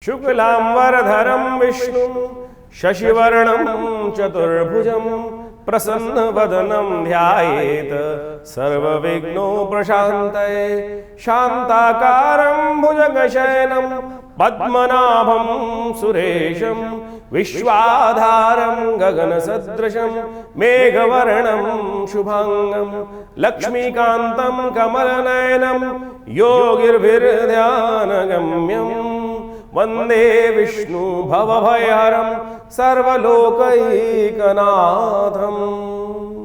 शुक्लांबरधरं विष्णुं शशिवर्णं चतुर्भुजं प्रसन्नवदनं ध्यायेत् सर्वविघ्नोपशान्तये। शान्ताकारं भुजगशयनं पद्मनाभं सुरेशं विश्वाधारं गगनसदृशं मेघवर्णं शुभांगं लक्ष्मीकान्तं कमलनयनं योगिर्भिर्ध्यानगम्यं वंदे विष्णु भवभयहरं सर्वलोकैकनाथम।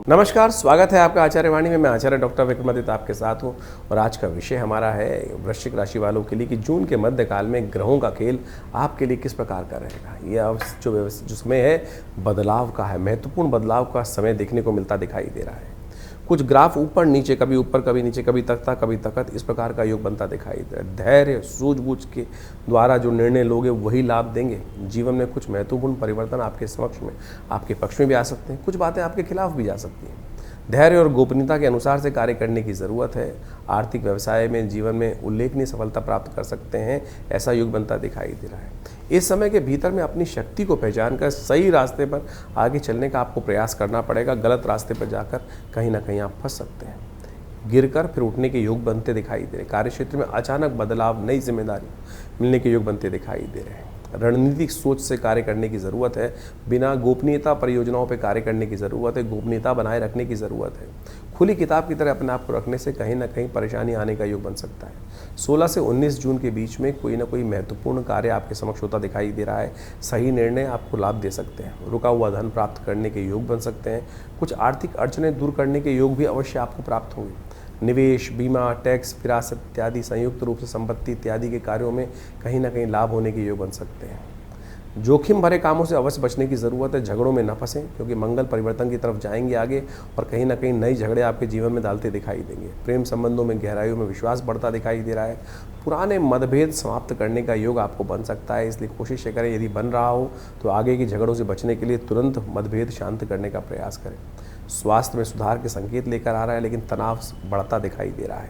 नमस्कार, स्वागत है आपका आचार्य वाणी में। मैं आचार्य डॉक्टर विक्रमादित्य आपके साथ हूँ और आज का विषय हमारा है वृश्चिक राशि वालों के लिए कि जून के मध्यकाल में ग्रहों का खेल आपके लिए किस प्रकार का रहेगा। यह जो समय है बदलाव का है, महत्वपूर्ण बदलाव का समय देखने को मिलता दिखाई दे रहा है। कुछ ग्राफ ऊपर नीचे, कभी ऊपर कभी नीचे, कभी तख्ता कभी तखत, इस प्रकार का योग बनता दिखाई दे रहा है। धैर्य सूझबूझ के द्वारा जो निर्णय लोगे वही लाभ देंगे। जीवन में कुछ महत्वपूर्ण परिवर्तन आपके समक्ष में, आपके पक्ष में भी आ सकते हैं, कुछ बातें आपके खिलाफ भी जा सकती हैं। धैर्य और गोपनीयता के अनुसार से कार्य करने की ज़रूरत है। आर्थिक व्यवसाय में जीवन में उल्लेखनीय सफलता प्राप्त कर सकते हैं, ऐसा योग बनता दिखाई दे रहा है। इस समय के भीतर में अपनी शक्ति को पहचान कर सही रास्ते पर आगे चलने का आपको प्रयास करना पड़ेगा। गलत रास्ते पर जाकर कहीं ना कहीं आप फंस सकते हैं। गिरकर फिर उठने के योग बनते दिखाई दे रहे। कार्यक्षेत्र में अचानक बदलाव, नई जिम्मेदारी मिलने के योग बनते दिखाई दे रहे हैं। रणनीतिक सोच से कार्य करने की ज़रूरत है। बिना गोपनीयता परियोजनाओं पर कार्य करने की ज़रूरत है। गोपनीयता बनाए रखने की ज़रूरत है। खुली किताब की तरह अपने आप को रखने से कहीं ना कहीं परेशानी आने का योग बन सकता है। 16 से 19 जून के बीच में कोई ना कोई महत्वपूर्ण कार्य आपके समक्ष होता दिखाई दे रहा है। सही निर्णय आपको लाभ दे सकते हैं। रुका हुआ धन प्राप्त करने के योग बन सकते हैं। कुछ आर्थिक अड़चनें दूर करने के योग भी अवश्य आपको प्राप्त होंगे। निवेश, बीमा, टैक्स, विरासत इत्यादि संयुक्त रूप से संपत्ति इत्यादि के कार्यों में कहीं ना कहीं लाभ होने के योग बन सकते हैं। जोखिम भरे कामों से अवश्य बचने की ज़रूरत है। झगड़ों में न फंसें, क्योंकि मंगल परिवर्तन की तरफ जाएंगे आगे और कहीं ना कहीं नई झगड़े आपके जीवन में डालते दिखाई देंगे। प्रेम संबंधों में गहराइयों में विश्वास बढ़ता दिखाई दे रहा है। पुराने मतभेद समाप्त करने का योग आपको बन सकता है, इसलिए कोशिश करें यदि बन रहा हो तो आगे की झगड़ों से बचने के लिए तुरंत मतभेद शांत करने का प्रयास करें। स्वास्थ्य में सुधार के संकेत लेकर आ रहा है, लेकिन तनाव बढ़ता दिखाई दे रहा है।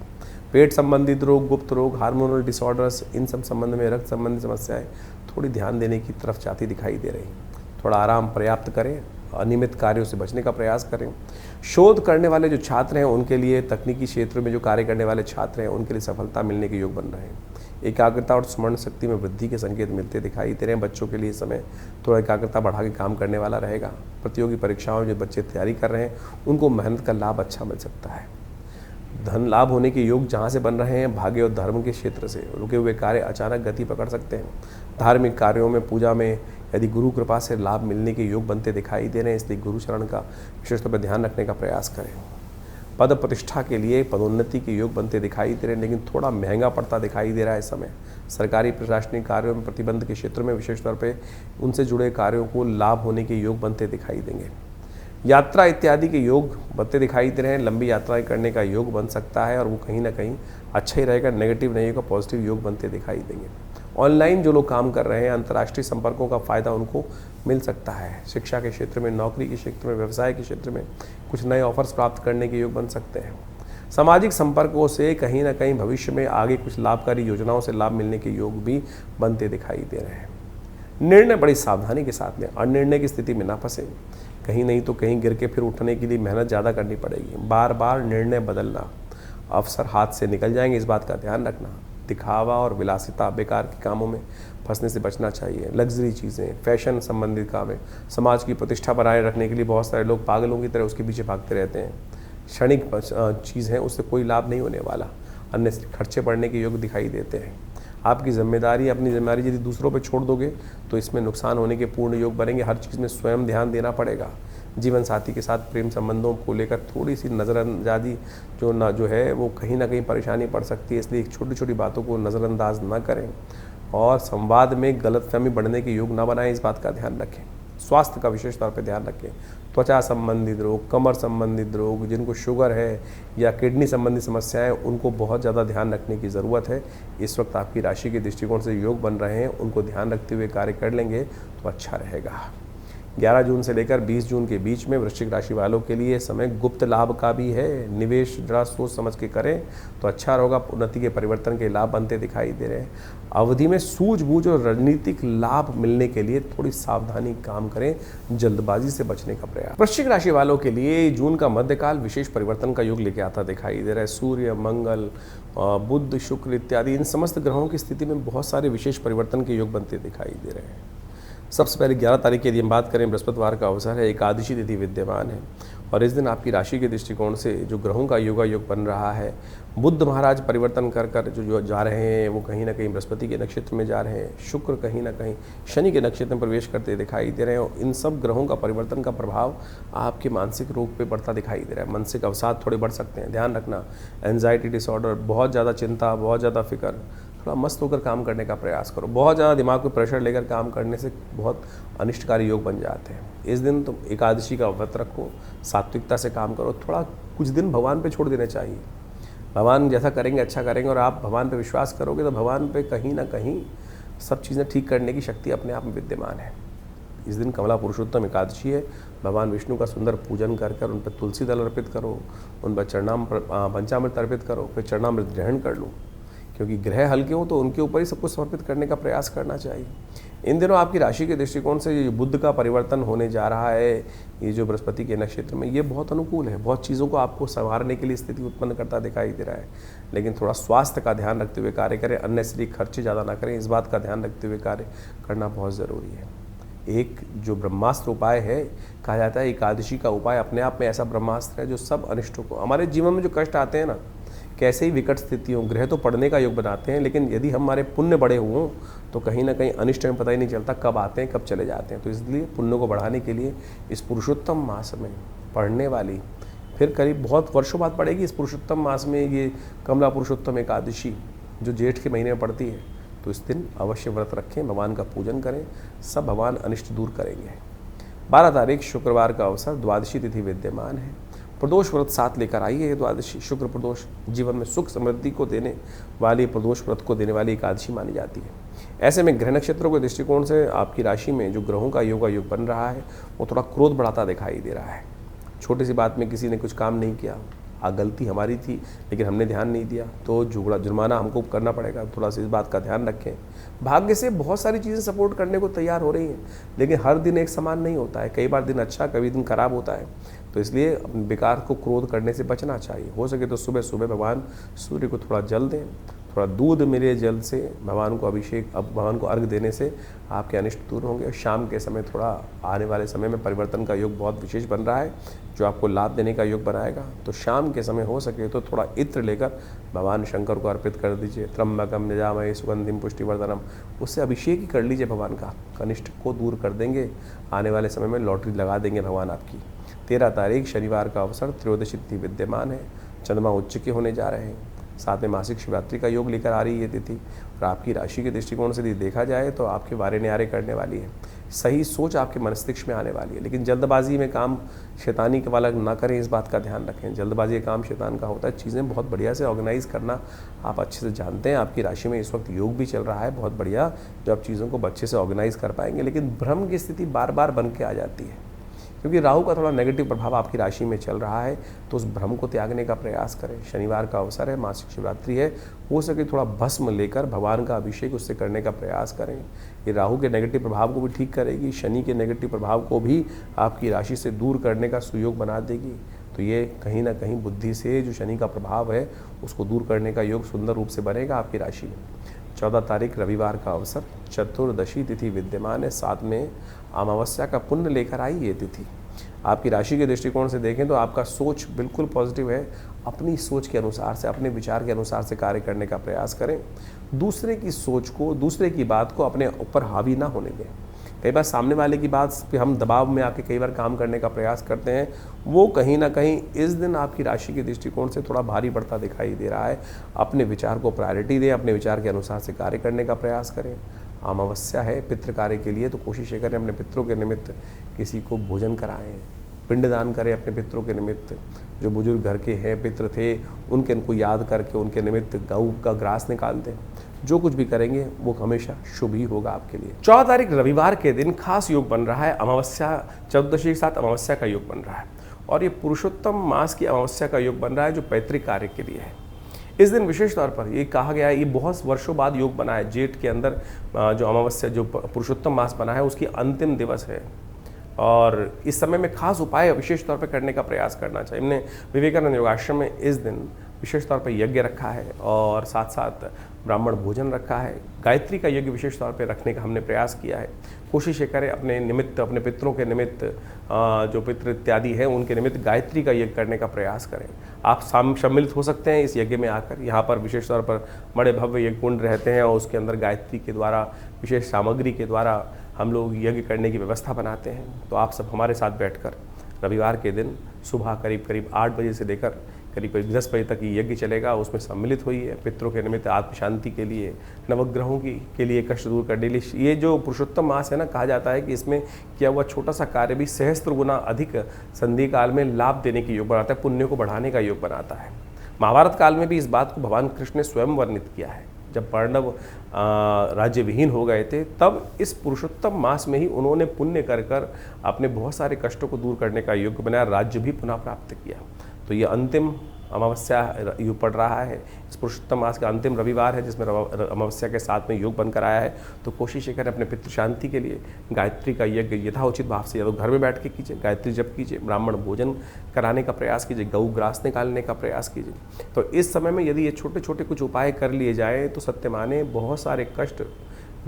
पेट संबंधित रोग, गुप्त रोग, हार्मोनल डिसऑर्डर्स, इन सब संबंध में, रक्त संबंधी समस्याएं थोड़ी ध्यान देने की तरफ जाती दिखाई दे रही। थोड़ा आराम पर्याप्त करें। अनियमित कार्यों से बचने का प्रयास करें। शोध करने वाले जो छात्र हैं उनके लिए, तकनीकी क्षेत्र में जो कार्य करने वाले छात्र हैं उनके लिए सफलता मिलने के योग बन रहे हैं। एकाग्रता और स्मरण शक्ति में वृद्धि के संकेत मिलते दिखाई दे रहे हैं। बच्चों के लिए समय थोड़ा एकाग्रता बढ़ा के काम करने वाला रहेगा। प्रतियोगी परीक्षाओं में जो बच्चे तैयारी कर रहे हैं उनको मेहनत का लाभ अच्छा मिल सकता है। धन लाभ होने के योग जहाँ से बन रहे हैं, भाग्य और धर्म के क्षेत्र से रुके हुए कार्य अचानक गति पकड़ सकते हैं। धार्मिक कार्यों में, पूजा में यदि गुरु कृपा से लाभ मिलने के योग बनते दिखाई दे रहे हैं, इसलिए गुरु चरण का विशेष तौर पर ध्यान रखने का प्रयास करें। पद प्रतिष्ठा के लिए पदोन्नति के योग बनते दिखाई दे रहे हैं, लेकिन थोड़ा महंगा पड़ता दिखाई दे रहा है इस समय। सरकारी प्रशासनिक कार्यों में, प्रतिबंध के क्षेत्र में विशेष तौर पे उनसे जुड़े कार्यों को लाभ होने के योग बनते दिखाई देंगे। यात्रा इत्यादि के योग बनते दिखाई दे रहे हैं। लंबी यात्राएं करने का योग बन सकता है और वो कहीं ना कहीं अच्छा ही रहेगा। नेगेटिव नहीं होगा, पॉजिटिव योग बनते दिखाई देंगे। ऑनलाइन जो लोग काम कर रहे हैं, अंतर्राष्ट्रीय संपर्कों का फ़ायदा उनको मिल सकता है। शिक्षा के क्षेत्र में, नौकरी के क्षेत्र में, व्यवसाय के क्षेत्र में कुछ नए ऑफर्स प्राप्त करने के योग बन सकते हैं। सामाजिक संपर्कों से कहीं ना कहीं भविष्य में आगे कुछ लाभकारी योजनाओं से लाभ मिलने के योग भी बनते दिखाई दे रहे हैं। निर्णय बड़ी सावधानी के साथ में, अनिर्णय की स्थिति में ना फंसे। कहीं नहीं तो कहीं गिर के फिर उठने के लिए मेहनत ज़्यादा करनी पड़ेगी। बार बार निर्णय बदलना, अवसर हाथ से निकल जाएंगे, इस बात का ध्यान रखना। दिखावा और विलासिता, बेकार के कामों में फंसने से बचना चाहिए। लग्जरी चीज़ें, फैशन संबंधित काम है, समाज की प्रतिष्ठा बनाए रखने के लिए बहुत सारे लोग पागलों की तरह उसके पीछे भागते रहते हैं। क्षणिक चीज़ है, उससे कोई लाभ नहीं होने वाला। अन्य खर्चे बढ़ने के योग दिखाई देते हैं। आपकी जिम्मेदारी, अपनी जिम्मेदारी यदि दूसरों पर छोड़ दोगे तो इसमें नुकसान होने के पूर्ण योग बनेंगे। हर चीज़ में स्वयं ध्यान देना पड़ेगा। जीवन साथी के साथ प्रेम संबंधों को लेकर थोड़ी सी नज़रअंदाजी जो है वो कहीं ना कहीं परेशानी पड़ सकती है, इसलिए छोटी छोटी बातों को नज़रअंदाज ना करें और संवाद में गलतफहमी बढ़ने के योग ना बनाएं, इस बात का ध्यान रखें। स्वास्थ्य का विशेष तौर पर ध्यान रखें। त्वचा संबंधित रोग, कमर संबंधित रोग, जिनको शुगर है या किडनी संबंधी समस्याएं, उनको बहुत ज़्यादा ध्यान रखने की ज़रूरत है। इस वक्त आपकी राशि के दृष्टिकोण से योग बन रहे हैं, उनको ध्यान रखते हुए कार्य कर लेंगे तो अच्छा रहेगा। 11 जून से लेकर 20 जून के बीच में वृश्चिक राशि वालों के लिए समय गुप्त लाभ का भी है। निवेश जरा सोच समझ के करें तो अच्छा रहेगा। उन्नति के परिवर्तन के लाभ बनते दिखाई दे रहे हैं। अवधि में सूझबूझ और रणनीतिक लाभ मिलने के लिए थोड़ी सावधानी काम करें, जल्दबाजी से बचने का प्रयास। वृश्चिक राशि वालों के लिए जून का मध्यकाल विशेष परिवर्तन का योग लेके आता दिखाई दे रहा है। सूर्य, मंगल, बुध, शुक्र इत्यादि इन समस्त ग्रहों की स्थिति में बहुत सारे विशेष परिवर्तन के योग बनते दिखाई दे रहे हैं। सबसे पहले 11 तारीख की यदि हम बात करें, बृहस्पतिवार का अवसर है, एकादशी तिथि विद्यमान है और इस दिन आपकी राशि के दृष्टिकोण से जो ग्रहों का योगा योग बन रहा है, बुध महाराज परिवर्तन कर कर जो जा रहे हैं वो कहीं ना कहीं बृहस्पति के नक्षत्र में जा रहे हैं, शुक्र कहीं ना कहीं शनि के नक्षत्र में प्रवेश करते दिखाई दे रहे हैं और इन सब ग्रहों का परिवर्तन का प्रभाव आपके मानसिक रोग पे बढ़ता दिखाई दे रहा है। मानसिक अवसाद थोड़े बढ़ सकते हैं, ध्यान रखना। एंजाइटी डिसऑर्डर, बहुत ज़्यादा चिंता, बहुत ज़्यादा फिक्र, थोड़ा मस्त होकर काम करने का प्रयास करो। बहुत ज़्यादा दिमाग पे प्रेशर लेकर काम करने से बहुत अनिष्टकारी योग बन जाते हैं। इस दिन तुम एकादशी का व्रत रखो, सात्विकता से काम करो, थोड़ा कुछ दिन भगवान पे छोड़ देने चाहिए। भगवान जैसा करेंगे अच्छा करेंगे और आप भगवान पे विश्वास करोगे तो भगवान पे कहीं ना कहीं सब चीज़ें ठीक करने की शक्ति अपने आप में विद्यमान है। इस दिन कमला पुरुषोत्तम एकादशी है। भगवान विष्णु का सुंदर पूजन कर कर उन पर तुलसी दल अर्पित करो, उन पर पंचामृत अर्पित करो, फिर चरणामृत ग्रहण कर लो, क्योंकि ग्रह हल्के हो तो उनके ऊपर ही सब कुछ समर्पित करने का प्रयास करना चाहिए। इन दिनों आपकी राशि के दृष्टिकोण से ये बुध का परिवर्तन होने जा रहा है, ये जो बृहस्पति के नक्षत्र में, ये बहुत अनुकूल है। बहुत चीज़ों को आपको संवारने के लिए स्थिति उत्पन्न करता दिखाई दे रहा है, लेकिन थोड़ा स्वास्थ्य का ध्यान रखते हुए कार्य करें, अननेसेसरी खर्चे ज़्यादा ना करें, इस बात का ध्यान रखते हुए कार्य करना बहुत ज़रूरी है। एक जो ब्रह्मास्त्र उपाय है, कहा जाता है एकादशी का उपाय अपने आप में ऐसा ब्रह्मास्त्र है जो सब अनिष्टों को, हमारे जीवन में जो कष्ट आते हैं ना, कैसे ही विकट स्थितियों, ग्रह तो पढ़ने का योग बनाते हैं, लेकिन यदि हमारे पुण्य बड़े हुए तो कहीं ना कहीं अनिष्ट में पता ही नहीं चलता कब आते हैं कब चले जाते हैं। तो इसलिए पुण्य को बढ़ाने के लिए इस पुरुषोत्तम मास में पढ़ने वाली, फिर करीब बहुत वर्षों बाद पड़ेगी इस पुरुषोत्तम मास में ये कमला पुरुषोत्तम एकादशी जो जेठ के महीने में पड़ती है, तो इस दिन अवश्य व्रत रखें, भगवान का पूजन करें, सब भगवान अनिष्ट दूर करेंगे। 12 तारीख शुक्रवार का अवसर, द्वादशी तिथि विद्यमान है। प्रदोष व्रत साथ लेकर आई है। द्वादशी शुक्र प्रदोष जीवन में सुख समृद्धि को देने वाली, प्रदोष व्रत को देने वाली एकादशी मानी जाती है। ऐसे में ग्रह नक्षत्रों के दृष्टिकोण से आपकी राशि में जो ग्रहों का योगा योग बन रहा है वो थोड़ा क्रोध बढ़ाता दिखाई दे रहा है। छोटी सी बात में किसी ने कुछ काम नहीं किया, गलती हमारी थी लेकिन हमने ध्यान नहीं दिया, तो जुर्माना हमको करना पड़ेगा। थोड़ा सा इस बात का ध्यान रखें। भाग्य से बहुत सारी चीज़ें सपोर्ट करने को तैयार हो रही हैं, लेकिन हर दिन एक समान नहीं होता है। कई बार दिन अच्छा, कभी दिन खराब होता है, तो इसलिए बेकार को क्रोध करने से बचना चाहिए। हो सके तो सुबह सुबह भगवान सूर्य को थोड़ा जल दें, थोड़ा दूध मिले जल से भगवान को अभिषेक, अब भगवान को अर्घ देने से आपके अनिष्ट दूर होंगे। और शाम के समय थोड़ा आने वाले समय में परिवर्तन का योग बहुत विशेष बन रहा है जो आपको लाभ देने का योग बनाएगा। तो शाम के समय हो सके तो थोड़ा इत्र लेकर भगवान शंकर को अर्पित कर दीजिए। त्र्यंबकम यजामहे सुगंधिम पुष्टिवर्धनम, उससे अभिषेक ही कर लीजिए भगवान का, कनिष्ठ को दूर कर देंगे। आने वाले समय में लॉटरी लगा देंगे भगवान आपकी। 13 तारीख शनिवार का अवसर, त्रयोदशी तिथि विद्यमान है। चंद्रमा उच्च के होने जा रहे हैं, साथ में मासिक शिवरात्रि का योग लेकर आ रही है ये तिथि। और आपकी राशि के दृष्टिकोण से यदि देखा जाए तो आपके वारे न्यारे करने वाली है, सही सोच आपके मस्तिष्क में आने वाली है। लेकिन जल्दबाजी में काम शैतानी के वाला ना करें, इस बात का ध्यान रखें। जल्दबाजी का काम शैतान का होता है। चीज़ें बहुत बढ़िया से ऑर्गेनाइज करना आप अच्छे से जानते हैं। आपकी राशि में इस वक्त योग भी चल रहा है बहुत बढ़िया, जो आप चीज़ों को अच्छे से ऑर्गेनाइज कर पाएंगे। लेकिन भ्रम की स्थिति बार बार बन के आ जाती है, क्योंकि राहु का थोड़ा नेगेटिव प्रभाव आपकी राशि में चल रहा है, तो उस भ्रम को त्यागने का प्रयास करें। शनिवार का अवसर है, मासिक शिवरात्रि है, हो सके थोड़ा भस्म लेकर भगवान का अभिषेक उससे करने का प्रयास करें। ये राहु के नेगेटिव प्रभाव को भी ठीक करेगी, शनि के नेगेटिव प्रभाव को भी आपकी राशि से दूर करने का सुयोग बना देगी। तो ये कहीं ना कहीं बुद्धि से जो शनि का प्रभाव है उसको दूर करने का योग सुंदर रूप से बनेगा आपकी राशि में। 14 तारीख रविवार का अवसर, चतुर्दशी तिथि विद्यमान है, साथ में अमावस्या का पुण्य लेकर आई ये तिथि। आपकी राशि के दृष्टिकोण से देखें तो आपका सोच बिल्कुल पॉजिटिव है। अपनी सोच के अनुसार से, अपने विचार के अनुसार से कार्य करने का प्रयास करें। दूसरे की सोच को, दूसरे की बात को अपने ऊपर हावी ना होने दें। कई बार सामने वाले की बात पे हम दबाव में आके कई बार काम करने का प्रयास करते हैं, वो कहीं ना कहीं इस दिन आपकी राशि के दृष्टिकोण से थोड़ा भारी पड़ता दिखाई दे रहा है। अपने विचार को प्रायोरिटी दें, अपने विचार के अनुसार से कार्य करने का प्रयास करें। अमावस्या है पितृ कार्य के लिए, तो कोशिश ये करें अपने पितरों के निमित्त किसी को भोजन कराएं, पिंडदान करें अपने पितरों के निमित्त। जो बुजुर्ग घर के हैं, पितृ थे, उनको याद करके उनके निमित्त गऊ का ग्रास निकाल दें। जो कुछ भी करेंगे वो हमेशा शुभ ही होगा आपके लिए। 14 तारीख रविवार के दिन खास योग बन रहा है, अमावस्या चतुर्दशी के साथ अमावस्या का योग बन रहा है और ये पुरुषोत्तम मास की अमावस्या का योग बन रहा है जो पैतृक कार्य के लिए है। इस दिन विशेष तौर पर ये कहा गया है, ये बहुत वर्षों बाद योग बना है। जेठ के अंदर जो अमावस्या जो पुरुषोत्तम मास बना है उसकी अंतिम दिवस है और इस समय में खास उपाय विशेष तौर पर करने का प्रयास करना चाहिए। हमने विवेकानंद योगाश्रम में इस दिन विशेष तौर पर यज्ञ रखा है और साथ साथ ब्राह्मण भोजन रखा है। गायत्री का यज्ञ विशेष तौर पे रखने का हमने प्रयास किया है। कोशिश ये करें अपने निमित्त, अपने पितरों के निमित्त, जो पितृ इत्यादि है उनके निमित्त गायत्री का यज्ञ करने का प्रयास करें। आप सम्मिलित हो सकते हैं इस यज्ञ में आकर। यहाँ पर विशेष तौर पर बड़े भव्य यज्ञ कुंड रहते हैं और उसके अंदर गायत्री के द्वारा, विशेष सामग्री के द्वारा हम लोग यज्ञ करने की व्यवस्था बनाते हैं। तो आप सब हमारे साथ बैठकर रविवार के दिन सुबह करीब 8 बजे से लेकर करीब 10 बजे तक ये यज्ञ चलेगा, उसमें सम्मिलित होइए। पितरों के निमित्त, आत्म शांति के लिए, नवग्रहों के लिए कष्ट दूर करने के लिए। ये जो पुरुषोत्तम मास है ना, कहा जाता है कि इसमें किया हुआ छोटा सा कार्य भी सहस्त्र गुना अधिक संधि काल में लाभ देने के योग बनाता है, पुण्य को बढ़ाने का योग बनाता है। महाभारत काल में भी इस बात को भगवान कृष्ण ने स्वयं वर्णित किया है। जब पांडव राज्य विहीन हो गए थे तब इस पुरुषोत्तम मास में ही उन्होंने पुण्य कर अपने बहुत सारे कष्टों को दूर करने का योग बनाया, राज्य भी पुनः प्राप्त किया। तो ये अंतिम अमावस्या योग पड़ रहा है, इस पुरुषोत्तम मास का अंतिम रविवार है जिसमें अमावस्या के साथ में योग बनकर आया है। तो कोशिश करें अपने पितृ शांति के लिए गायत्री का यज्ञ यथाउचित भाव से या तो घर में बैठ के कीजिए, गायत्री जप कीजिए, ब्राह्मण भोजन कराने का प्रयास कीजिए, गऊ ग्रास निकालने का प्रयास कीजिए। तो इस समय में यदि ये छोटे छोटे कुछ उपाय कर लिए जाएँ तो सत्य माने बहुत सारे कष्ट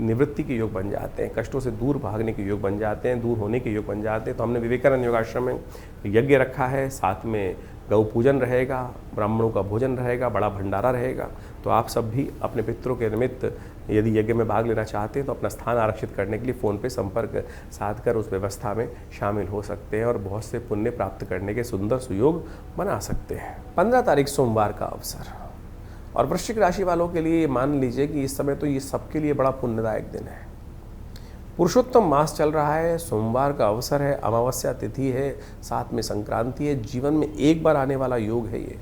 निवृत्ति के योग बन जाते हैं, कष्टों से दूर भागने के योग बन जाते हैं, दूर होने के योग बन जाते हैं। तो हमने विवेकानंद योगाश्रम में यज्ञ रखा है, साथ में गौ पूजन रहेगा, ब्राह्मणों का भोजन रहेगा, बड़ा भंडारा रहेगा। तो आप सब भी अपने पितरों के निमित्त यदि यज्ञ में भाग लेना चाहते हैं तो अपना स्थान आरक्षित करने के लिए फ़ोन पे संपर्क साध कर उस व्यवस्था में शामिल हो सकते हैं और बहुत से पुण्य प्राप्त करने के सुंदर सुयोग बना सकते हैं। 15 तारीख सोमवार का अवसर और वृश्चिक राशि वालों के लिए मान लीजिए कि इस समय तो ये सबके लिए बड़ा पुण्यदायक दिन है। पुरुषोत्तम मास चल रहा है, सोमवार का अवसर है, अमावस्या तिथि है, साथ में संक्रांति है, जीवन में एक बार आने वाला योग है ये।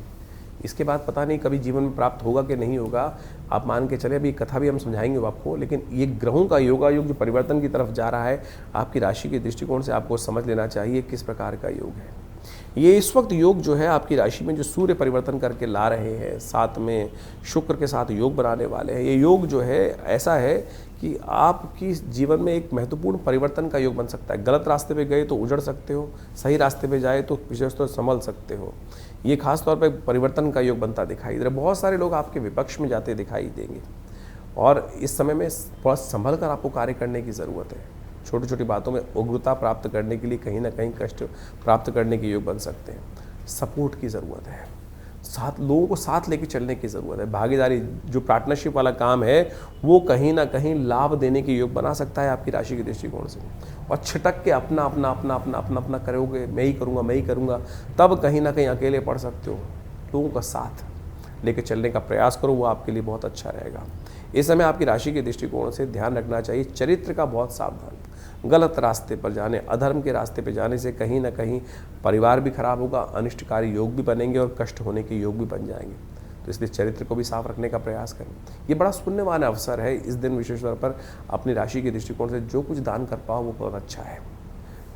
इसके बाद पता नहीं कभी जीवन में प्राप्त होगा कि नहीं होगा, आप मान के चले। अभी कथा भी हम समझाएंगे आपको, लेकिन ये ग्रहों का योगा योग जो परिवर्तन की तरफ जा रहा है, आपकी राशि के दृष्टिकोण से आपको समझ लेना चाहिए किस प्रकार का योग है ये। इस वक्त योग जो है आपकी राशि में जो सूर्य परिवर्तन करके ला रहे हैं, साथ में शुक्र के साथ योग बनाने वाले हैं। ये योग जो है ऐसा है कि आपकी जीवन में एक महत्वपूर्ण परिवर्तन का योग बन सकता है। गलत रास्ते पे गए तो उजड़ सकते हो, सही रास्ते पे जाए तो विशेषतौर संभल सकते हो। ये खास तौर पे परिवर्तन का योग बनता दिखाई दे रहा है। बहुत सारे लोग आपके विपक्ष में जाते दिखाई देंगे और इस समय में थोड़ा संभल कर आपको कार्य करने की ज़रूरत है। छोटी छोटी बातों में उग्रता प्राप्त करने के लिए कहीं ना कहीं कष्ट प्राप्त करने के योग बन सकते हैं। सपोर्ट की ज़रूरत है, साथ लोगों को साथ लेके चलने की ज़रूरत है। भागीदारी जो पार्टनरशिप वाला काम है वो कहीं ना कहीं लाभ देने के योग बना सकता है आपकी राशि के दृष्टिकोण से। और छिटक के अपना अपना अपना अपना अपना अपना करोगे, मैं ही करूँगा, तब कहीं ना कहीं अकेले पड़ सकते हो। लोगों का साथ लेके चलने का प्रयास करो, वो आपके लिए बहुत अच्छा रहेगा। इस समय आपकी राशि के दृष्टिकोण से ध्यान रखना चाहिए चरित्र का बहुत सावधान। गलत रास्ते पर जाने, अधर्म के रास्ते पर जाने से कहीं ना कहीं परिवार भी खराब होगा, अनिष्टकारी योग भी बनेंगे और कष्ट होने के योग भी बन जाएंगे। तो इसलिए चरित्र को भी साफ रखने का प्रयास करें। ये बड़ा पुण्यवान अवसर है। इस दिन विशेष तौर पर अपनी राशि के दृष्टिकोण से जो कुछ दान कर पाओ वो बहुत अच्छा है।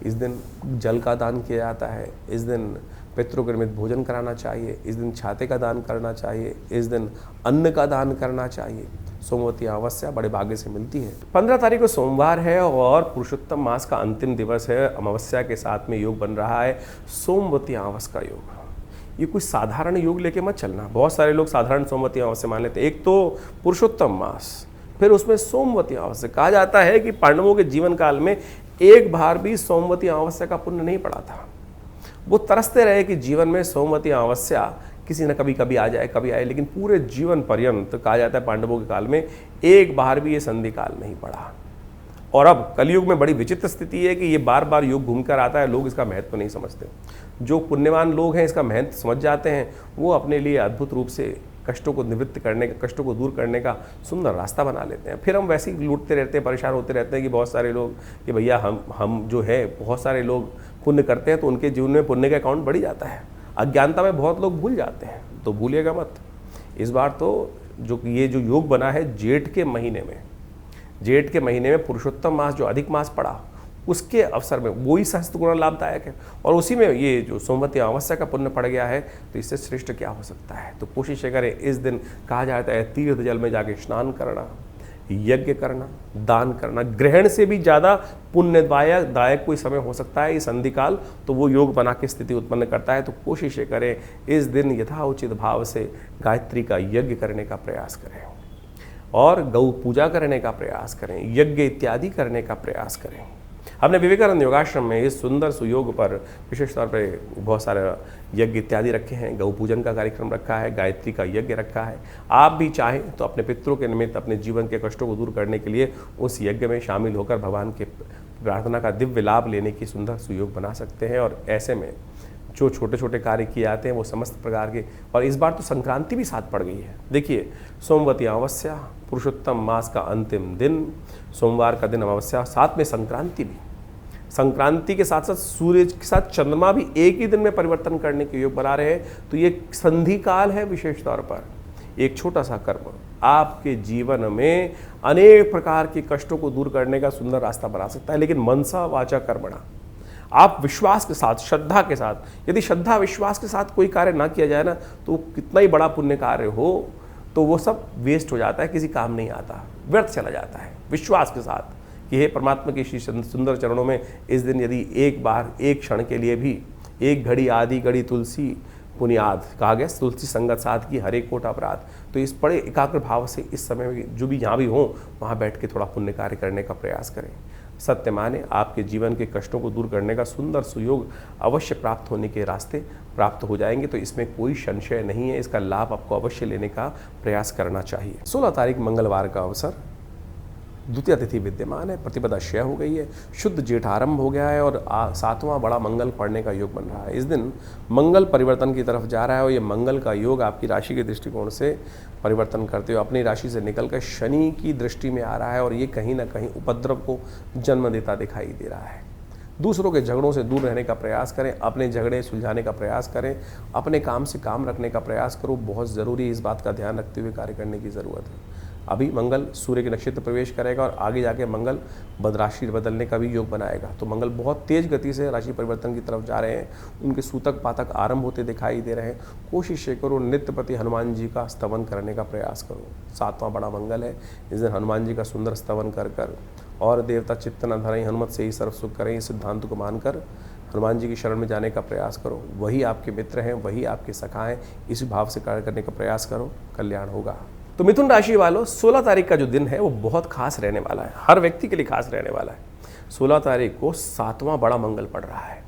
इस दिन जल का दान किया जाता है, इस दिन पितरों के निमित्त भोजन कराना चाहिए, इस दिन छाते का दान करना चाहिए, इस दिन अन्न का दान करना चाहिए। सोमवती अमावस्या बड़े भाग्य से मिलती है। 15 तारीख को सोमवार है और पुरुषोत्तम मास का अंतिम दिवस है। अमावस्या के साथ में योग बन रहा है सोमवती अमावस्या का योग। ये कोई साधारण योग लेके मत चलना। बहुत सारे लोग साधारण सोमवती अमावस्या मान लेते हैं। एक तो पुरुषोत्तम मास, फिर उसमें सोमवती अमावस्या। कहा जाता है कि पांडवों के जीवन काल में एक बार भी सोमवती अमावस्या का पुण्य नहीं पड़ा था। वो तरसते रहे कि जीवन में सोमवती अमावस्या किसी न कभी आ जाए, कभी आए, लेकिन पूरे जीवन पर्यंत कहा जाता है पांडवों के काल में एक बार भी ये संधि काल नहीं पड़ा। और अब कलयुग में बड़ी विचित्र स्थिति है कि ये बार बार योग घूमकर आता है, लोग इसका महत्व नहीं समझते। जो पुण्यवान लोग हैं इसका महत्व समझ जाते हैं, वो अपने लिए अद्भुत रूप से कष्टों को निवृत्त करने का, कष्टों को दूर करने का सुंदर रास्ता बना लेते हैं। फिर हम वैसे ही लूटते रहते हैं, परेशान होते रहते हैं कि बहुत सारे लोग कि भैया हम जो है, बहुत सारे लोग पुण्य करते हैं तो उनके जीवन में पुण्य का अकाउंट बढ़ जाता है। अज्ञानता में बहुत लोग भूल जाते हैं, तो भूलिएगा मत। इस बार तो जो कि ये जो योग बना है जेठ के महीने में, जेठ के महीने में पुरुषोत्तम मास जो अधिक मास पड़ा उसके अवसर में वो ही सहस्त्र गुना लाभदायक है, और उसी में ये जो सोमवती अमावस्या का पुण्य पड़ गया है, तो इससे श्रेष्ठ क्या हो सकता है। तो कोशिश करें इस दिन, कहा जाता है तीर्थ जल में जाके स्नान करना, यज्ञ करना, दान करना, ग्रहण से भी ज़्यादा पुण्यदायक कोई समय हो सकता है इस संधि काल, तो वो योग बना के स्थिति उत्पन्न करता है। तो कोशिश करें इस दिन यथाउचित भाव से गायत्री का यज्ञ करने का प्रयास करें और गौ पूजा करने का प्रयास करें, यज्ञ इत्यादि करने का प्रयास करें। हमने विवेकानंद योगाश्रम में इस सुंदर सुयोग पर विशेष तौर पर बहुत सारे यज्ञ इत्यादि रखे हैं, गौ पूजन का कार्यक्रम रखा है, गायत्री का यज्ञ रखा है। आप भी चाहें तो अपने पितरों के निमित्त अपने जीवन के कष्टों को दूर करने के लिए उस यज्ञ में शामिल होकर भगवान के प्रार्थना का दिव्य लाभ लेने की सुंदर सुयोग बना सकते हैं। और ऐसे में जो छोटे छोटे कार्य किए जाते हैं वो समस्त प्रकार के, और इस बार तो संक्रांति भी साथ पड़ गई है। देखिए, सोमवती अमावस्या, पुरुषोत्तम मास का अंतिम दिन, सोमवार का दिन अमावस्या, साथ में संक्रांति भी। संक्रांति के साथ साथ सूर्य के साथ चंद्रमा भी एक ही दिन में परिवर्तन करने के योग बना रहे हैं। तो ये संधि काल है, विशेष तौर पर एक छोटा सा कर्म आपके जीवन में अनेक प्रकार के कष्टों को दूर करने का सुंदर रास्ता बना सकता है। लेकिन मनसा वाचा कर्मणा, आप विश्वास के साथ, श्रद्धा के साथ, यदि श्रद्धा विश्वास के साथ कोई कार्य ना किया जाए ना, तो कितना ही बड़ा पुण्य कार्य हो तो वो सब वेस्ट हो जाता है, किसी काम नहीं आता, व्यर्थ चला जाता है। विश्वास के साथ कि हे परमात्मा के श्री सुंदर चरणों में इस दिन यदि एक बार, एक क्षण के लिए भी, एक घड़ी आदि घड़ी तुलसी पुनियाद कहा गया, तुलसी संगत साथ की हरे कोट अपराध, तो इस बड़े एकाग्र भाव से इस समय में जो भी यहाँ भी हो वहाँ बैठ के थोड़ा पुण्य कार्य करने का प्रयास करें। सत्य माने आपके जीवन के कष्टों को दूर करने का सुंदर सुयोग अवश्य प्राप्त होने के रास्ते प्राप्त हो जाएंगे। तो इसमें कोई संशय नहीं है, इसका लाभ आपको अवश्य लेने का प्रयास करना चाहिए। 16 तारीख मंगलवार का अवसर, द्वितीय तिथि विद्यमान है, प्रतिपदा क्षय हो गई है, शुद्ध जेठ आरंभ हो गया है और 7वां बड़ा मंगल पड़ने का योग बन रहा है। इस दिन मंगल परिवर्तन की तरफ जा रहा है और ये मंगल का योग आपकी राशि के दृष्टिकोण से परिवर्तन करते हुए अपनी राशि से निकलकर शनि की दृष्टि में आ रहा है और ये कहीं ना कहीं उपद्रव को जन्म देता दिखाई दे रहा है। दूसरों के झगड़ों से दूर रहने का प्रयास करें, अपने झगड़े सुलझाने का प्रयास करें, अपने काम से काम रखने का प्रयास करो, बहुत ज़रूरी है, इस बात का ध्यान रखते हुए कार्य करने की ज़रूरत है। अभी मंगल सूर्य के नक्षत्र प्रवेश करेगा और आगे जाके मंगल राशि बदलने का भी योग बनाएगा। तो मंगल बहुत तेज गति से राशि परिवर्तन की तरफ जा रहे हैं, उनके सूतक पातक आरंभ होते दिखाई दे रहे हैं। कोशिश करो नित्यपति हनुमान जी का स्तवन करने का प्रयास करो। 7वां बड़ा मंगल है, इस दिन हनुमान जी का सुंदर स्तवन कर और देवता चित्त न धरें हनुमत से ही सर्व सुख करें, इस सिद्धांत को मानकर हनुमान जी की शरण में जाने का प्रयास करो। वही आपके मित्र हैं, वही आपके सखा हैं, इसी भाव से कार्य करने का प्रयास करो, कल्याण होगा। तो मिथुन राशि वालों, 16 तारीख का जो दिन है वो बहुत खास रहने वाला है, हर व्यक्ति के लिए खास रहने वाला है। 16 तारीख को 7वां बड़ा मंगल पड़ रहा है।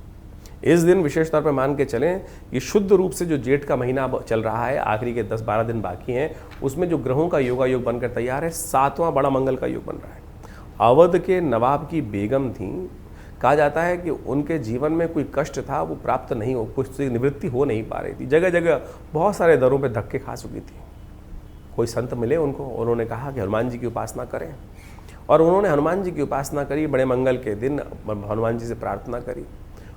इस दिन विशेष तौर पर मान के चलें, ये शुद्ध रूप से जो जेठ का महीना चल रहा है, आखिरी के 10-12 दिन बाकी हैं, उसमें जो ग्रहों का योग बनकर तैयार है, 7वां बड़ा मंगल का योग बन रहा है। अवध के नवाब की बेगम थी, कहा जाता है कि उनके जीवन में कोई कष्ट था वो प्राप्त नहीं हो, कुछ से निवृत्ति हो नहीं पा रही थी, जगह जगह बहुत सारे दरों पे धक्के खा चुकी थी। कोई संत मिले उनको, उन्होंने कहा कि हनुमान जी की उपासना करें, और उन्होंने हनुमान जी की उपासना करी, बड़े मंगल के दिन हनुमान जी से प्रार्थना करी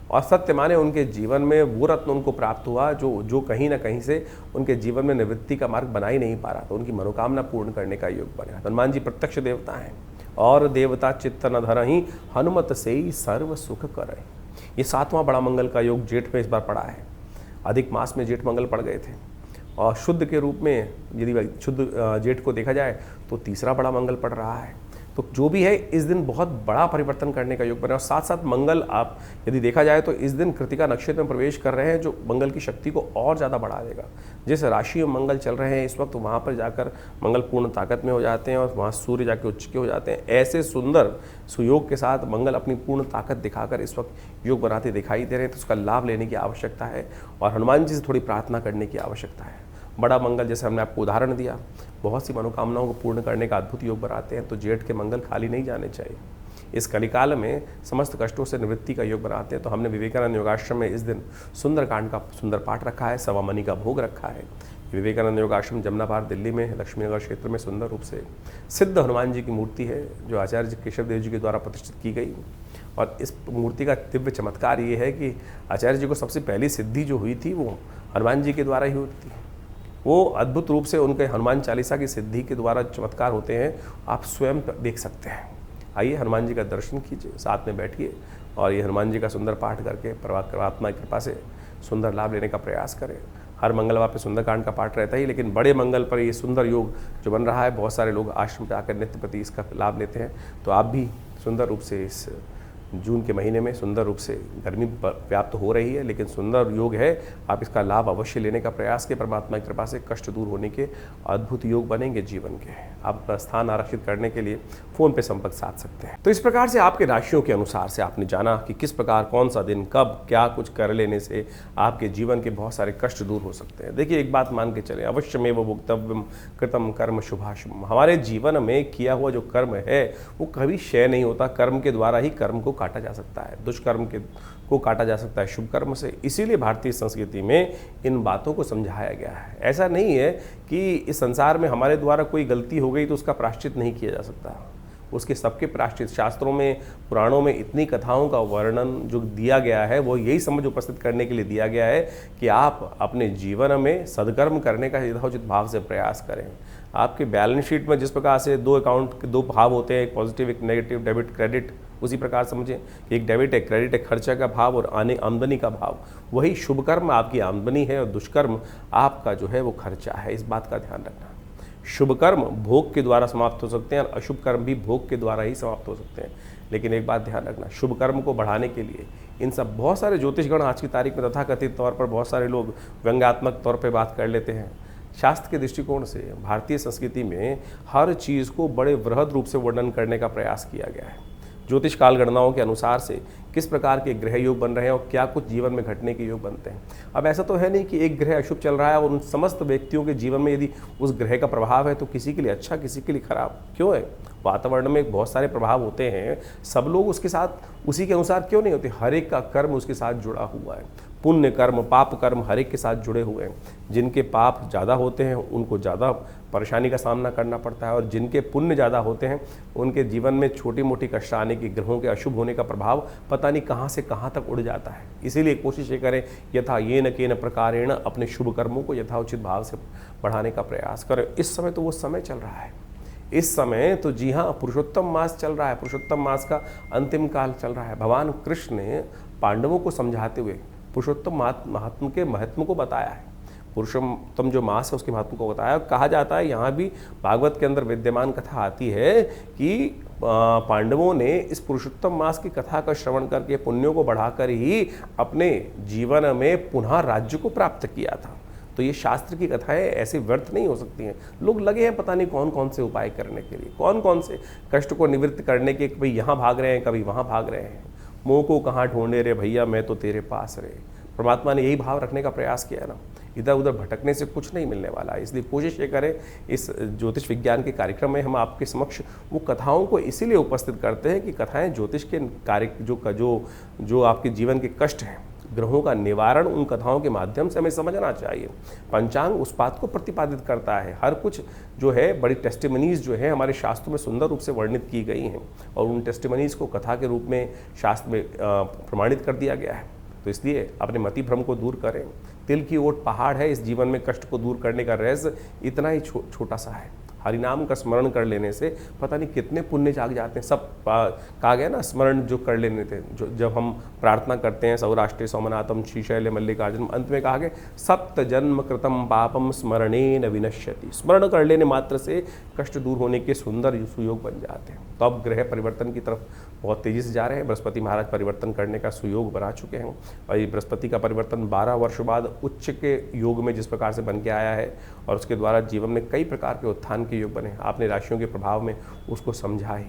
और सत्य माने उनके जीवन में वो रत्न उनको प्राप्त हुआ जो कहीं ना कहीं से उनके जीवन में निवृत्ति का मार्ग बना ही नहीं पा रहा, तो उनकी मनोकामना पूर्ण करने का योग बना। हनुमान जी प्रत्यक्ष देवता हैं और देवता चित्त न धरहि हनुमत से ही सर्व सुख करे। ये 7वां बड़ा मंगल का योग जेठ में इस बार पड़ा है। अधिक मास में जेठ मंगल पड़ गए थे और शुद्ध के रूप में यदि शुद्ध जेठ को देखा जाए तो तीसरा बड़ा मंगल पड़ रहा है। तो जो भी है इस दिन बहुत बड़ा परिवर्तन करने का योग बना और साथ साथ मंगल आप यदि देखा जाए तो इस दिन कृतिका नक्षत्र में प्रवेश कर रहे हैं, जो मंगल की शक्ति को और ज़्यादा बढ़ा देगा। जिस राशि में मंगल चल रहे हैं इस वक्त, वहाँ पर जाकर मंगल पूर्ण ताकत में हो जाते हैं और वहाँ सूर्य जाके उच्च के हो जाते हैं। ऐसे सुंदर सुयोग के साथ मंगल अपनी पूर्ण ताकत दिखाकर इस वक्त योग बनाते दिखाई दे रहे हैं, तो उसका लाभ लेने की आवश्यकता है और हनुमान जी से थोड़ी प्रार्थना करने की आवश्यकता है। बड़ा मंगल, जैसे हमने आपको उदाहरण दिया, बहुत सी मनोकामनाओं को पूर्ण करने का अद्भुत योग बनाते हैं, तो जेठ के मंगल खाली नहीं जाने चाहिए। इस कलिकाल में समस्त कष्टों से निवृत्ति का योग बनाते हैं। तो हमने विवेकानंद योगाश्रम में इस दिन सुंदरकांड का सुंदर पाठ रखा है, सवा मणि का भोग रखा है। विवेकानंद योगाश्रम जमुना पार दिल्ली में लक्ष्मीनगर क्षेत्र में सुंदर रूप से सिद्ध हनुमान जी की मूर्ति है, जो आचार्य केशव देव जी के द्वारा प्रतिष्ठित की गई। और इस मूर्ति का दिव्य चमत्कार ये है कि आचार्य जी को सबसे पहली सिद्धि जो हुई थी वो हनुमान जी के द्वारा ही हुई थी। वो अद्भुत रूप से उनके हनुमान चालीसा की सिद्धि के द्वारा चमत्कार होते हैं, आप स्वयं देख सकते हैं। आइए हनुमान जी का दर्शन कीजिए, साथ में बैठिए और ये हनुमान जी का सुंदर पाठ करके परमात्मा की कृपा से सुंदर लाभ लेने का प्रयास करें। हर मंगलवार पे सुंदरकांड का पाठ रहता ही, लेकिन बड़े मंगल पर ये सुंदर योग जो बन रहा है, बहुत सारे लोग आश्रम पे आकर नित्य प्रति इसका लाभ लेते हैं। तो आप भी सुंदर रूप से इस जून के महीने में सुंदर रूप से, गर्मी व्याप्त हो रही है लेकिन सुंदर योग है, आप इसका लाभ अवश्य लेने का प्रयास के। परमात्मा की कृपा से कष्ट दूर होने के अद्भुत योग बनेंगे जीवन के। आप अपना स्थान आरक्षित करने के लिए फ़ोन पे संपर्क साध सकते हैं। तो इस प्रकार से आपके राशियों के अनुसार से आपने जाना कि किस प्रकार, कौन सा दिन, कब, क्या कुछ कर लेने से आपके जीवन के बहुत सारे कष्ट दूर हो सकते हैं। देखिए, एक बात मान के चलें, अवश्यमेव भोक्तव्यम कृतम कर्म शुभाशुभम। हमारे जीवन में किया हुआ जो कर्म है वो कभी क्षय नहीं होता। कर्म के द्वारा ही कर्म को काटा जा सकता है, दुष्कर्म को काटा जा सकता है शुभ कर्म से। इसीलिए भारतीय संस्कृति में इन बातों को समझाया गया है। ऐसा नहीं है कि इस संसार में हमारे द्वारा कोई गलती हो गई तो उसका प्रायश्चित नहीं किया जा सकता। उसके सबके प्रायश्चित, शास्त्रों में, पुराणों में इतनी कथाओं का वर्णन जो दिया गया है वो यही समझ उपस्थित करने के लिए दिया गया है कि आप अपने जीवन में सद्कर्म करने का यथोचित भाव से प्रयास करें। आपके बैलेंस शीट में जिस प्रकार से दो अकाउंट के दो भाव होते हैं, एक पॉजिटिव एक नेगेटिव, डेबिट क्रेडिट, उसी प्रकार समझें कि एक डेबिट है, क्रेडिट है, खर्चा का भाव और आमदनी का भाव। वही शुभ कर्म आपकी आमदनी है और दुष्कर्म आपका जो है वो खर्चा है। इस बात का ध्यान रखना। शुभ कर्म भोग के द्वारा समाप्त हो सकते हैं और अशुभ कर्म भी भोग के द्वारा ही समाप्त हो सकते हैं। लेकिन एक बात ध्यान रखना, शुभ कर्म को बढ़ाने के लिए इन सब बहुत सारे ज्योतिषगण आज की तारीख में तथाकथित तौर पर बहुत सारे लोग व्यंग्यात्मक तौर पर बात कर लेते हैं। शास्त्र के दृष्टिकोण से भारतीय संस्कृति में हर चीज़ को बड़े वृहद रूप से वर्णन करने का प्रयास किया गया है। ज्योतिष काल गणनाओं के अनुसार से किस प्रकार के ग्रह योग बन रहे हैं और क्या कुछ जीवन में घटने के योग बनते हैं। अब ऐसा तो है नहीं कि एक ग्रह अशुभ चल रहा है और उन समस्त व्यक्तियों के जीवन में यदि उस ग्रह का प्रभाव है तो किसी के लिए अच्छा, किसी के लिए खराब क्यों है। वातावरण में बहुत सारे प्रभाव होते हैं, सब लोग उसके साथ उसी के अनुसार क्यों नहीं होते। हर एक का कर्म उसके साथ जुड़ा हुआ है। पुण्य कर्म, पाप कर्म हर एक के साथ जुड़े हुए हैं। जिनके पाप ज़्यादा होते हैं उनको ज़्यादा परेशानी का सामना करना पड़ता है और जिनके पुण्य ज़्यादा होते हैं उनके जीवन में छोटी मोटी कष्ट आने की, ग्रहों के अशुभ होने का प्रभाव पता नहीं कहाँ से कहाँ तक उड़ जाता है। इसीलिए कोशिश ये करें, यथा येन केन प्रकारेण अपने शुभ कर्मों को यथाउचित भाव से बढ़ाने का प्रयास करें। इस समय तो वो समय चल रहा है। इस समय तो जी हाँ, पुरुषोत्तम मास चल रहा है। पुरुषोत्तम मास का अंतिम काल चल रहा है। भगवान कृष्ण ने पांडवों को समझाते हुए पुरुषोत्तम महात्म के महत्व को बताया है। पुरुषोत्तम जो मास है उसके महत्व को बताया। कहा जाता है, यहाँ भी भागवत के अंदर विद्यमान कथा आती है कि पांडवों ने इस पुरुषोत्तम मास की कथा का श्रवण करके पुण्यों को बढ़ाकर ही अपने जीवन में पुनः राज्य को प्राप्त किया था। तो ये शास्त्र की कथाएं ऐसे व्यर्थ नहीं हो सकती हैं। लोग लगे हैं पता नहीं कौन कौन से उपाय करने के लिए, कौन कौन से कष्ट को निवृत्त करने के, कभी यहाँ भाग रहे हैं, कभी वहाँ भाग रहे हैं। मुँह को कहाँ ढूंढे रे भैया, मैं तो तेरे पास रे। परमात्मा ने यही भाव रखने का प्रयास किया ना। इधर उधर भटकने से कुछ नहीं मिलने वाला है। इसलिए कोशिश ये करें, इस ज्योतिष विज्ञान के कार्यक्रम में हम आपके समक्ष वो कथाओं को इसीलिए उपस्थित करते हैं कि कथाएं ज्योतिष के कार्य जो आपके जीवन के कष्ट हैं, ग्रहों का निवारण उन कथाओं के माध्यम से हमें समझना चाहिए। पंचांग उस बात को प्रतिपादित करता है। हर कुछ जो है, बड़ी टेस्टिमनीज जो है हमारे शास्त्रों में सुंदर रूप से वर्णित की गई हैं और उन टेस्टिमनीज को कथा के रूप में शास्त्र में प्रमाणित कर दिया गया है। तो इसलिए अपने मति भ्रम को दूर करें। तिल की ओट पहाड़ है। इस जीवन में कष्ट को दूर करने का रहस्य इतना ही छोटा सा है। हरिनाम का स्मरण कर लेने से पता नहीं कितने पुण्य जाग जाते हैं। सब कहा गया ना, स्मरण जो कर लेने थे, जो जब हम प्रार्थना करते हैं, सौराष्ट्रे सोमनाथम श्रीशैल मल्लिकार्जुन, अंत में कहा गया सप्त जन्म कृतम पापम स्मरणेन विनश्यति। स्मरण कर लेने मात्र से कष्ट दूर होने के सुंदर सुयोग बन जाते हैं। तो अब ग्रह परिवर्तन की तरफ बहुत तेजी से जा रहे हैं। बृहस्पति महाराज परिवर्तन करने का सुयोग बना चुके हैं और ये बृहस्पति का परिवर्तन 12 वर्ष बाद उच्च के योग में जिस प्रकार से बन के आया है और उसके द्वारा जीवन में कई प्रकार के उत्थान के योग बने, आपने राशियों के प्रभाव में उसको समझा ही।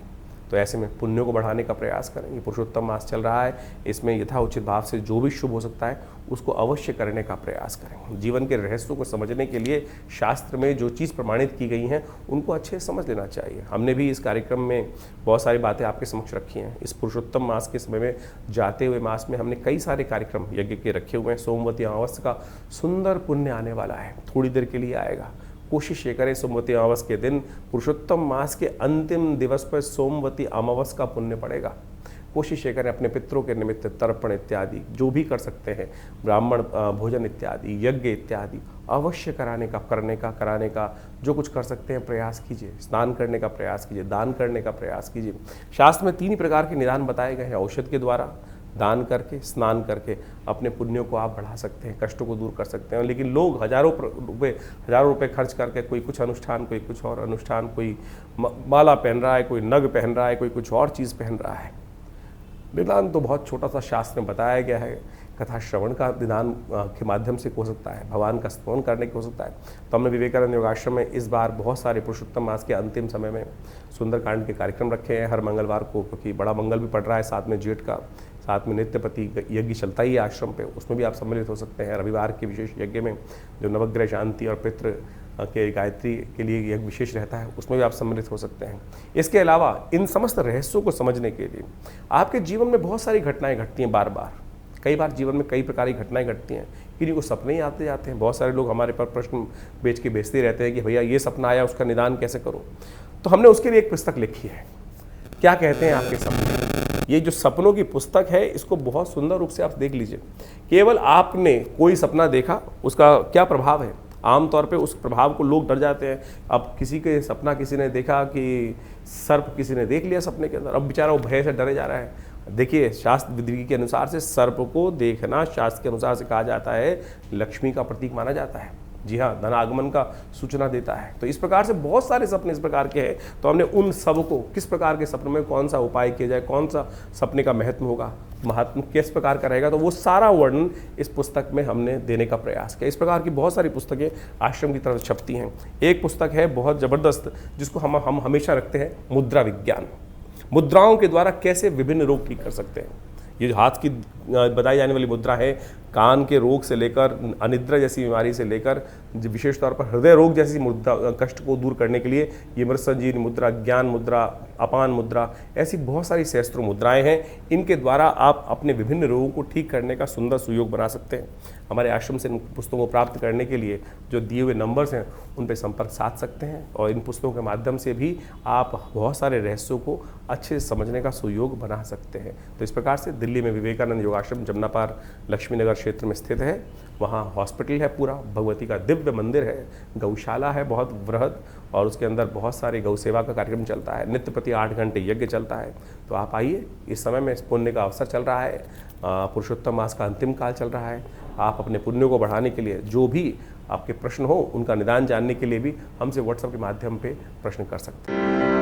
तो ऐसे में पुण्यों को बढ़ाने का प्रयास करें। ये पुरुषोत्तम मास चल रहा है, इसमें यथाउचित भाव से जो भी शुभ हो सकता है उसको अवश्य करने का प्रयास करें। जीवन के रहस्यों को समझने के लिए शास्त्र में जो चीज़ प्रमाणित की गई हैं उनको अच्छे से समझ लेना चाहिए। हमने भी इस कार्यक्रम में बहुत सारी बातें आपके समक्ष रखी हैं। इस पुरुषोत्तम मास के समय में जाते हुए मास में हमने कई सारे कार्यक्रम यज्ञ के रखे हुए हैं। सोमवती अमावस्या का सुंदर पुण्य आने वाला है, थोड़ी देर के लिए आएगा। कोशिश ये करें सोमवती अमावस्या के दिन, पुरुषोत्तम मास के अंतिम दिवस पर सोमवती अमावस्या का पुण्य पड़ेगा। कोशिश ये करें अपने पितरों के निमित्त तर्पण इत्यादि जो भी कर सकते हैं, ब्राह्मण भोजन इत्यादि, यज्ञ इत्यादि अवश्य कराने का जो कुछ कर सकते हैं प्रयास कीजिए। स्नान करने का प्रयास कीजिए, दान करने का प्रयास कीजिए। शास्त्र में 3 ही प्रकार के निदान बताए गए हैं, औषध के द्वारा, दान करके, स्नान करके अपने पुण्यों को आप बढ़ा सकते हैं, कष्टों को दूर कर सकते हैं। लेकिन लोग हजारों रुपए खर्च करके कोई कुछ अनुष्ठान, कोई कुछ और अनुष्ठान, कोई माला पहन रहा है, कोई नग पहन रहा है, कोई कुछ और चीज़ पहन रहा है। निदान तो बहुत छोटा सा शास्त्र में बताया गया है। कथा श्रवण का निदान के माध्यम से हो सकता है, भगवान का स्तवन करने के हो सकता है। तो हमने विवेकानंद योगाश्रम में इस बार बहुत सारे पुरुषोत्तम मास के अंतिम समय में सुंदरकांड के कार्यक्रम रखे हैं हर मंगलवार को, क्योंकि बड़ा मंगल भी पड़ रहा है, साथ में जेठ का, साथ में नित्यपति यज्ञ चलता ही है आश्रम पे, उसमें भी आप सम्मिलित हो सकते हैं। रविवार के विशेष यज्ञ में जो नवग्रह शांति और पितृ के गायत्री के लिए यज्ञ विशेष रहता है, उसमें भी आप सम्मिलित हो सकते हैं। इसके अलावा इन समस्त रहस्यों को समझने के लिए आपके जीवन में बहुत सारी घटनाएं घटती हैं बार बार। कई बार जीवन में कई प्रकार की घटनाएं घटती हैं, किन्हीं को सपने ही आते जाते हैं। बहुत सारे लोग हमारे पर प्रश्न बेच के बेचते रहते हैं कि भैया ये सपना आया, उसका निदान कैसे करूं। तो हमने उसके लिए एक पुस्तक लिखी है, क्या कहते हैं आपके सपने। ये जो सपनों की पुस्तक है, इसको बहुत सुंदर रूप से आप देख लीजिए। केवल आपने कोई सपना देखा, उसका क्या प्रभाव है। आमतौर पे उस प्रभाव को लोग डर जाते हैं। अब किसी के सपना किसी ने देखा कि सर्प किसी ने देख लिया सपने के अंदर, अब बेचारा वो भय से डरे जा रहा है। देखिए, शास्त्र विधि के अनुसार से सर्प को देखना शास्त्र के अनुसार से कहा जाता है लक्ष्मी का प्रतीक माना जाता है। जी हाँ, धनागमन का सूचना देता है। तो इस प्रकार से बहुत सारे सपने इस प्रकार के हैं। तो हमने उन सब को, किस प्रकार के सपने में कौन सा उपाय किया जाए, कौन सा सपने का महत्व होगा, महात्म किस प्रकार का रहेगा, तो वो सारा वर्णन इस पुस्तक में हमने देने का प्रयास किया। इस प्रकार की बहुत सारी पुस्तकें आश्रम की तरफ छपती हैं। एक पुस्तक है बहुत ज़बरदस्त, जिसको हम हमेशा रखते हैं, मुद्रा विज्ञान। मुद्राओं के द्वारा कैसे विभिन्न रोग ठीक कर सकते हैं। ये जो हाथ की बताई जाने वाली मुद्रा है, कान के रोग से लेकर अनिद्रा जैसी बीमारी से लेकर विशेष तौर पर हृदय रोग जैसी मुद्रा कष्ट को दूर करने के लिए ये मृत संजीवनी मुद्रा, ज्ञान मुद्रा, अपान मुद्रा, ऐसी बहुत सारी सहस्त्रों मुद्राएं हैं। इनके द्वारा आप अपने विभिन्न रोगों को ठीक करने का सुंदर सुयोग बना सकते हैं। हमारे आश्रम से इन पुस्तकों को प्राप्त करने के लिए जो दिए हुए नंबर्स हैं उन पर संपर्क साध सकते हैं, और इन पुस्तकों के माध्यम से भी आप बहुत सारे रहस्यों को अच्छे से समझने का सुयोग बना सकते हैं। तो इस प्रकार से दिल्ली में विवेकानंद योगाश्रम जमनापार लक्ष्मी नगर क्षेत्र में स्थित है। वहाँ हॉस्पिटल है, पूरा भगवती का दिव्य मंदिर है, गौशाला है बहुत वृहद, और उसके अंदर बहुत सारी गौ सेवा का कार्यक्रम चलता है। नित्य प्रति 8 घंटे यज्ञ चलता है। तो आप आइए, इस समय में पुण्य का अवसर चल रहा है, पुरुषोत्तम मास का अंतिम काल चल रहा है। आप अपने पुण्यों को बढ़ाने के लिए जो भी आपके प्रश्न हो, उनका निदान जानने के लिए भी हमसे व्हाट्सएप के माध्यम पे प्रश्न कर सकते हैं।